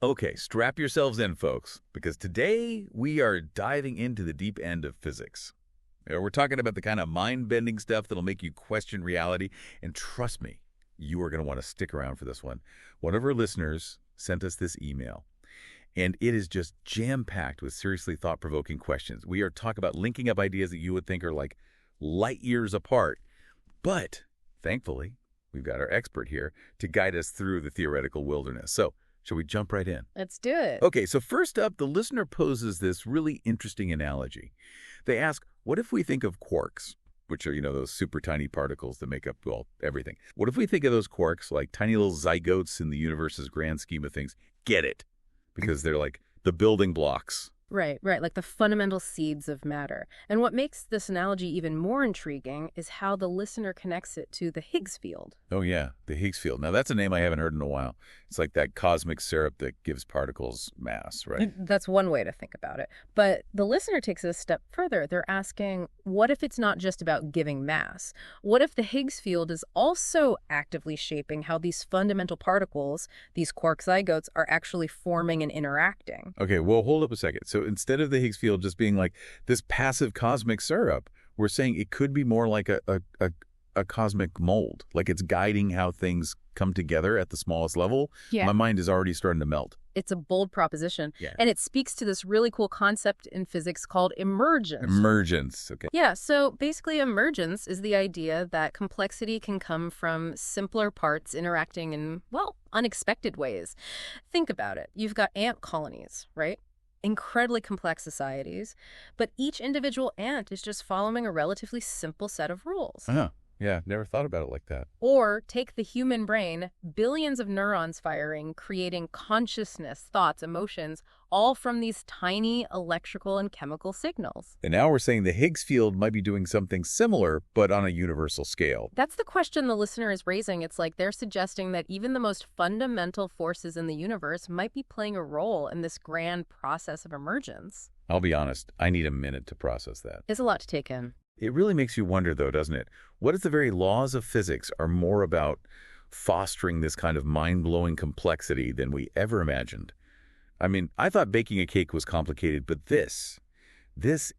Okay, strap yourselves in, folks, because today we are diving into the deep end of physics. We're talking about the kind of mind-bending stuff that'll make you question reality, and trust me, you are going to want to stick around for this one. One of our listeners sent us this email, and it is just jam-packed with seriously thought-provoking questions. We are talking about linking up ideas that you would think are like light years apart, but thankfully, we've got our expert here to guide us through the theoretical wilderness. So, shall we jump right in? Let's do it. Okay, so first up, the listener poses this really interesting analogy. They ask, what if we think of quarks, which are, those super tiny particles that make up, well, everything. What if we think of those quarks like tiny little zygotes in the universe's grand scheme of things? Get it? Because they're like the building blocks. Right, like the fundamental seeds of matter. And what makes this analogy even more intriguing is how the listener connects it to the Higgs field. Oh, yeah, the Higgs field. Now, that's a name I haven't heard in a while. It's like that cosmic syrup that gives particles mass, right? That's one way to think about it. But the listener takes it a step further. They're asking, what if it's not just about giving mass? What if the Higgs field is also actively shaping how these fundamental particles, these quark zygotes, are actually forming and interacting? Okay, well, hold up a second. So instead of the Higgs field just being like this passive cosmic syrup, we're saying it could be more like a cosmic mold, like it's guiding how things come together at the smallest level. Yeah. My mind is already starting to melt. It's a bold proposition. Yeah. And it speaks to this really cool concept in physics called emergence. Emergence, okay. Yeah, so basically emergence is the idea that complexity can come from simpler parts interacting in, well, unexpected ways. Think about it. You've got ant colonies, right? Incredibly complex societies, but each individual ant is just following a relatively simple set of rules. Yeah, never thought about it like that. Or take the human brain, billions of neurons firing, creating consciousness, thoughts, emotions, all from these tiny electrical and chemical signals. And now we're saying the Higgs field might be doing something similar, but on a universal scale. That's the question the listener is raising. It's like they're suggesting that even the most fundamental forces in the universe might be playing a role in this grand process of emergence. I'll be honest, I need a minute to process that. It's a lot to take in. It really makes you wonder, though, doesn't it? What if the very laws of physics are more about fostering this kind of mind-blowing complexity than we ever imagined? I mean, I thought baking a cake was complicated, but this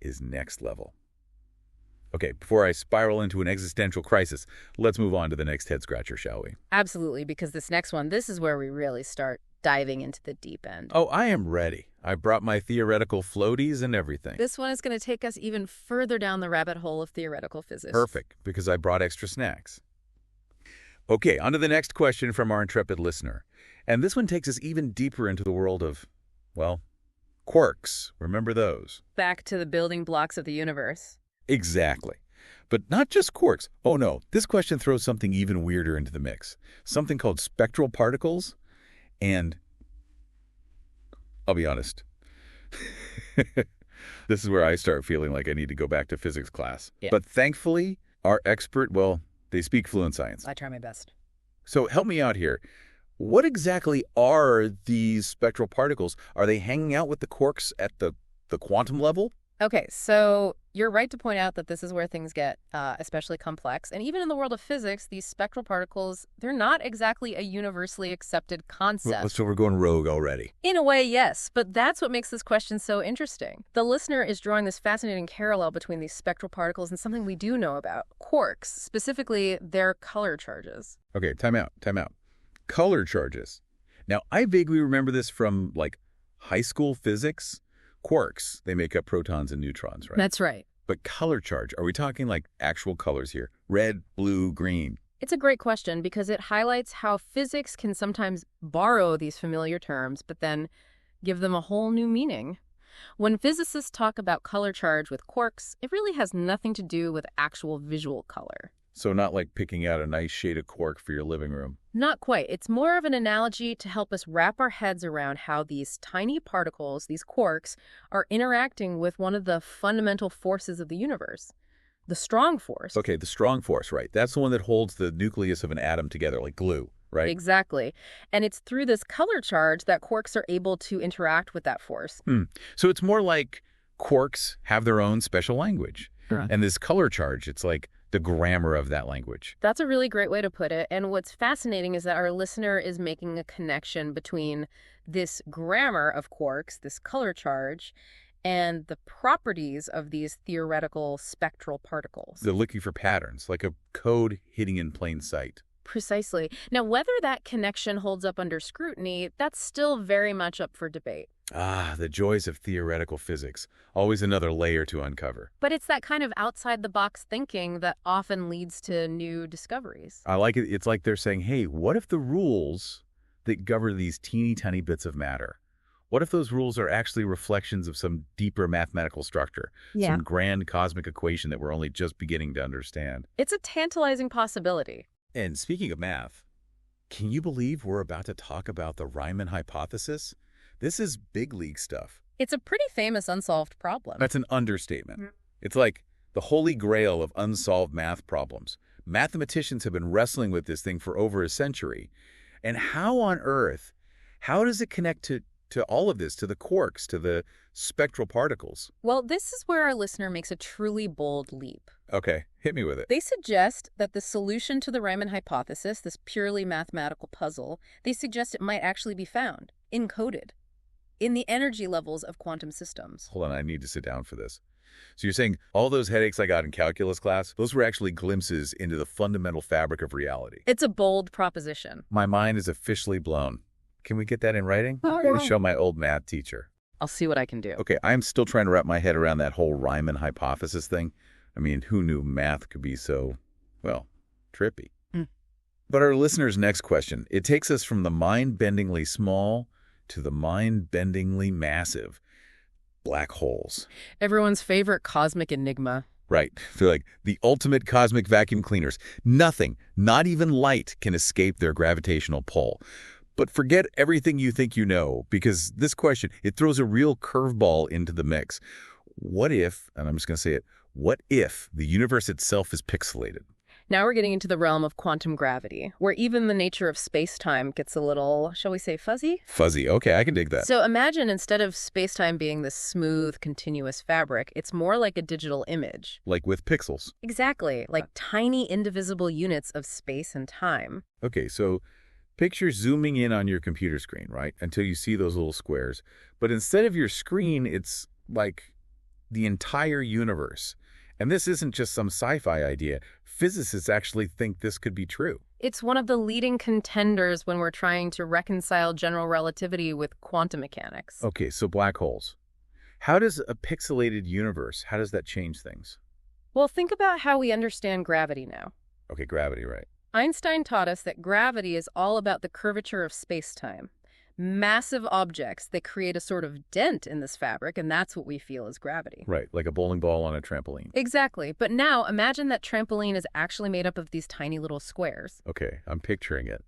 is next level. Okay, before I spiral into an existential crisis, let's move on to the next head-scratcher, shall we? Absolutely, because this next one, this is where we really start diving into the deep end. Oh, I am ready. I brought my theoretical floaties and everything. This one is going to take us even further down the rabbit hole of theoretical physics. Perfect, because I brought extra snacks. Okay, on to the next question from our intrepid listener. And this one takes us even deeper into the world of, well, quarks. Remember those? Back to the building blocks of the universe. Exactly. But not just quarks. Oh, no. This question throws something even weirder into the mix. Something called spectral particles. And I'll be honest. This is where I start feeling like I need to go back to physics class. Yeah. But thankfully, our expert, well, they speak fluent science. I try my best. So help me out here. What exactly are these spectral particles? Are they hanging out with the quarks at the quantum level? Okay, so you're right to point out that this is where things get especially complex. And even in the world of physics, these spectral particles, they're not exactly a universally accepted concept. So we're going rogue already. In a way, yes, but that's what makes this question so interesting. The listener is drawing this fascinating parallel between these spectral particles and something we do know about, quarks, specifically their color charges. Okay, time out. Color charges. Now, I vaguely remember this from, like, high school physics. Quarks, they make up protons and neutrons, right? That's right. But color charge, are we talking like actual colors here? Red, blue, green? It's a great question because it highlights how physics can sometimes borrow these familiar terms, but then give them a whole new meaning. When physicists talk about color charge with quarks, it really has nothing to do with actual visual color. So not like picking out a nice shade of quark for your living room. Not quite. It's more of an analogy to help us wrap our heads around how these tiny particles, these quarks, are interacting with one of the fundamental forces of the universe, the strong force. Okay, the strong force, right. That's the one that holds the nucleus of an atom together, like glue, right? Exactly. And it's through this color charge that quarks are able to interact with that force. So it's more like quarks have their own special language. Right. And this color charge, it's like the grammar of that language. That's a really great way to put it. And what's fascinating is that our listener is making a connection between this grammar of quarks, this color charge, and the properties of these theoretical spectral particles. They're looking for patterns, like a code hidden in plain sight. Precisely. Now, whether that connection holds up under scrutiny, that's still very much up for debate. Ah, the joys of theoretical physics. Always another layer to uncover. But it's that kind of outside-the-box thinking that often leads to new discoveries. I like it. It's like they're saying, hey, what if the rules that govern these teeny tiny bits of matter, what if those rules are actually reflections of some deeper mathematical structure, some grand cosmic equation that we're only just beginning to understand? It's a tantalizing possibility. And speaking of math, can you believe we're about to talk about the Riemann hypothesis? This is big league stuff. It's a pretty famous unsolved problem. That's an understatement. It's like the holy grail of unsolved math problems. Mathematicians have been wrestling with this thing for over a century. And how on earth, how does it connect to all of this, to the quarks, to the spectral particles? Well, this is where our listener makes a truly bold leap. Okay, hit me with it. They suggest that the solution to the Riemann hypothesis, this purely mathematical puzzle, they suggest it might actually be found, encoded, in the energy levels of quantum systems. Hold on, I need to sit down for this. So you're saying all those headaches I got in calculus class, those were actually glimpses into the fundamental fabric of reality. It's a bold proposition. My mind is officially blown. Can we get that in writing? I'm going to show my old math teacher. I'll see what I can do. Okay, I'm still trying to wrap my head around that whole Riemann hypothesis thing. I mean, who knew math could be so, well, trippy? But our listener's next question, it takes us from the mind-bendingly small to the mind-bendingly massive. Black holes. Everyone's favorite cosmic enigma. Right. They're like the ultimate cosmic vacuum cleaners. Nothing, not even light, can escape their gravitational pull. But forget everything you think you know, because this question, it throws a real curveball into the mix. What if, and I'm just going to say it, what if the universe itself is pixelated? Now we're getting into the realm of quantum gravity, where even the nature of space-time gets a little, shall we say, fuzzy? Fuzzy. Okay, I can dig that. So imagine instead of space-time being this smooth, continuous fabric, it's more like a digital image. Like with pixels. Exactly, like tiny indivisible units of space and time. Okay, so picture zooming in on your computer screen, right, until you see those little squares. But instead of your screen, it's like the entire universe. And this isn't just some sci-fi idea. Physicists actually think this could be true. It's one of the leading contenders when we're trying to reconcile general relativity with quantum mechanics. Okay, so black holes. How does a pixelated universe, how does that change things? Well, think about how we understand gravity now. Okay, gravity, right. Einstein taught us that gravity is all about the curvature of space-time. Massive objects that create a sort of dent in this fabric, and that's what we feel as gravity. Right, like a bowling ball on a trampoline. Exactly. But now imagine that trampoline is actually made up of these tiny little squares. Okay, I'm picturing it.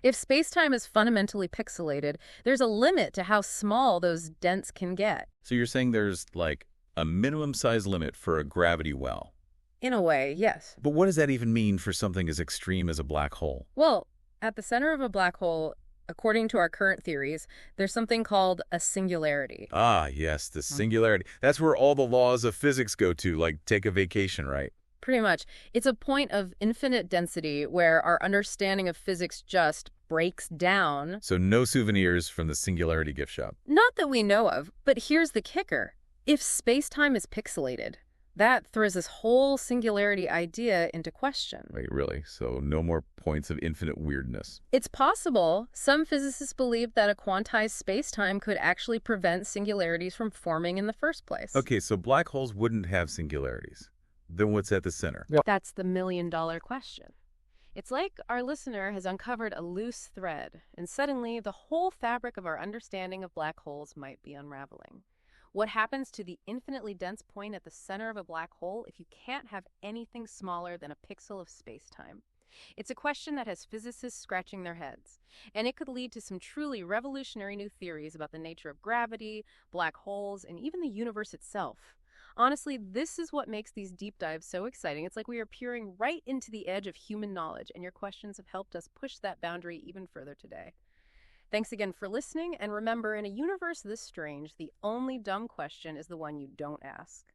If space-time is fundamentally pixelated, there's a limit to how small those dents can get. So you're saying there's like a minimum size limit for a gravity well? In a way, yes. But what does that even mean for something as extreme as a black hole? Well, at the center of a black hole, according to our current theories, there's something called a singularity. Ah, yes, the singularity. That's where all the laws of physics go to, like take a vacation, right? Pretty much. It's a point of infinite density where our understanding of physics just breaks down. So no souvenirs from the singularity gift shop. Not that we know of, but here's the kicker. If space-time is pixelated, that throws this whole singularity idea into question. Wait, really? So no more points of infinite weirdness? It's possible. Some physicists believe that a quantized space-time could actually prevent singularities from forming in the first place. Okay, so black holes wouldn't have singularities. Then what's at the center? That's the million-dollar question. It's like our listener has uncovered a loose thread, and suddenly the whole fabric of our understanding of black holes might be unraveling. What happens to the infinitely dense point at the center of a black hole if you can't have anything smaller than a pixel of space-time? It's a question that has physicists scratching their heads, and it could lead to some truly revolutionary new theories about the nature of gravity, black holes, and even the universe itself. Honestly, this is what makes these deep dives so exciting. It's like we are peering right into the edge of human knowledge, and your questions have helped us push that boundary even further today. Thanks again for listening, and remember, in a universe this strange, the only dumb question is the one you don't ask.